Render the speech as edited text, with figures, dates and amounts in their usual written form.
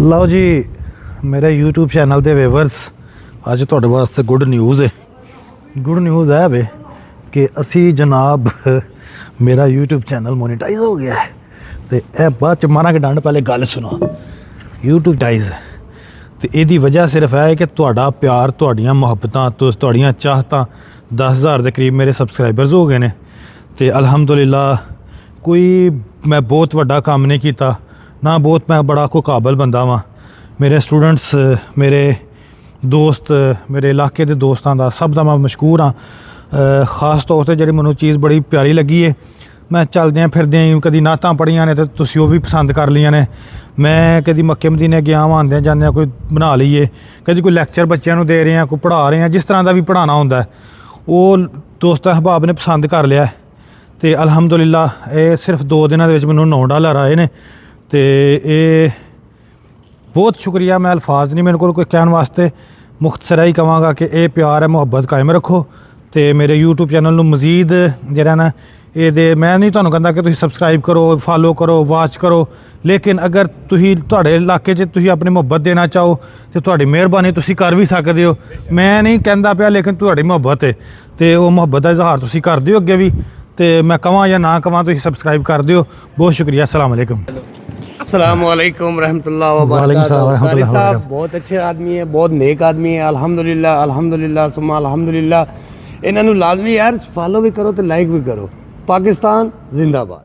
ਲਓ ਜੀ ਮੇਰੇ YouTube ਚੈਨਲ ਦੇ ਵੇਵਰਸ, ਅੱਜ ਤੁਹਾਡੇ ਵਾਸਤੇ ਗੁੱਡ ਨਿਊਜ਼ ਹੈ। ਗੁੱਡ ਨਿਊਜ਼ ਹੈ ਵੇ ਕਿ ਅਸੀਂ ਜਨਾਬ ਮੇਰਾ YouTube ਚੈਨਲ ਮੋਨੀਟਾਈਜ਼ ਹੋ ਗਿਆ ਹੈ। ਤੇ ਇਹ ਬਾਅਦ ਚ ਮਾਰਾਂਗੇ ਡੰਡ, ਪਹਿਲੇ ਗੱਲ ਸੁਣੋ। YouTube ਟਾਈਜ਼ ਤੇ ਇਹਦੀ ਵਜ੍ਹਾ ਸਿਰਫ ਹੈ ਕਿ ਤੁਹਾਡਾ ਪਿਆਰ, ਤੁਹਾਡੀਆਂ ਮੁਹੱਬਤਾਂ, ਤੁਹਾਡੀਆਂ ਚਾਹਤਾਂ 10,000 ਦੇ ਕਰੀਬ ਮੇਰੇ ਸਬਸਕ੍ਰਾਈਬਰਸ ਹੋ ਗਏ ਨੇ। ਤੇ ਅਲਹਮਦੁਲਿਲਾ ਕੋਈ ਮੈਂ ਬਹੁਤ ਵੱਡਾ ਕੰਮ ਨਹੀਂ ਕੀਤਾ ना, बहुत मैं बड़ा को काबल बंदा वा। मेरे स्टूडेंट्स, मेरे दोस्त, मेरे इलाके के दोस्तों का सब का मैं मशहूर हाँ। खास तौर पर जी मैं चीज़ बड़ी प्यारी लगी है। मैं चलद्या फिरद्या कभी नातां पढ़िया ने तो तुसीं वो भी पसंद कर लिया ने। मैं कभी मक्के मदीने गया वां, आंदे जांदे कोई बना लीए, कभी कोई लैक्चर बच्चों दे रहे हैं, कोई पढ़ा रहे हैं, जिस तरह का भी पढ़ाना होंदा है वो दोस्त अहबाब ने पसंद कर लिया। तो अलहमदुलिल्ला ये सिर्फ 2 दिनों के मैनूं $9 आए ने। तो ये बहुत शुक्रिया, मैं अल्फाज नहीं मेरे को कोई कहने वास्ते। मुख्तसर ही कहांगा कि ये प्यार है, मुहब्बत कायम रखो। तो मेरे YouTube चैनल में मजीद जरा ना ये मैं नहीं तुहानूं कहंदा कि तुसीं सबसक्राइब करो, फॉलो करो, वॉच करो, लेकिन अगर तुसीं तुहाडे इलाके च तुसीं अपनी मुहब्बत देना चाहो तो तुहाडी मेहरबानी तुसीं कर भी सकदे हो। मैं नहीं कहंदा पिया, लेकिन तुहाडी मुहब्बत है तो वो मुहब्बत का इजहार तुसीं कर दिओ अगे भी। तो मैं कहां या ना कहां, तुसीं सबसक्राइब कर दिओ। बहुत शुक्रिया। अस्सलाम वालेकुम। अस्सलामुअलैकुम रहमतुल्लाह व बरकातहू। कारी साहब बहुत अच्छे आदमी है, बहुत नेक आदमी है। अल्हम्दुलिल्लाह अल्हम्दुलिल्लाह सुम्मा अल्हम्दुलिल्लाह। इन्हों लाजमी यार फॉलो भी करो तो लाइक भी करो। पाकिस्तान जिंदाबाद।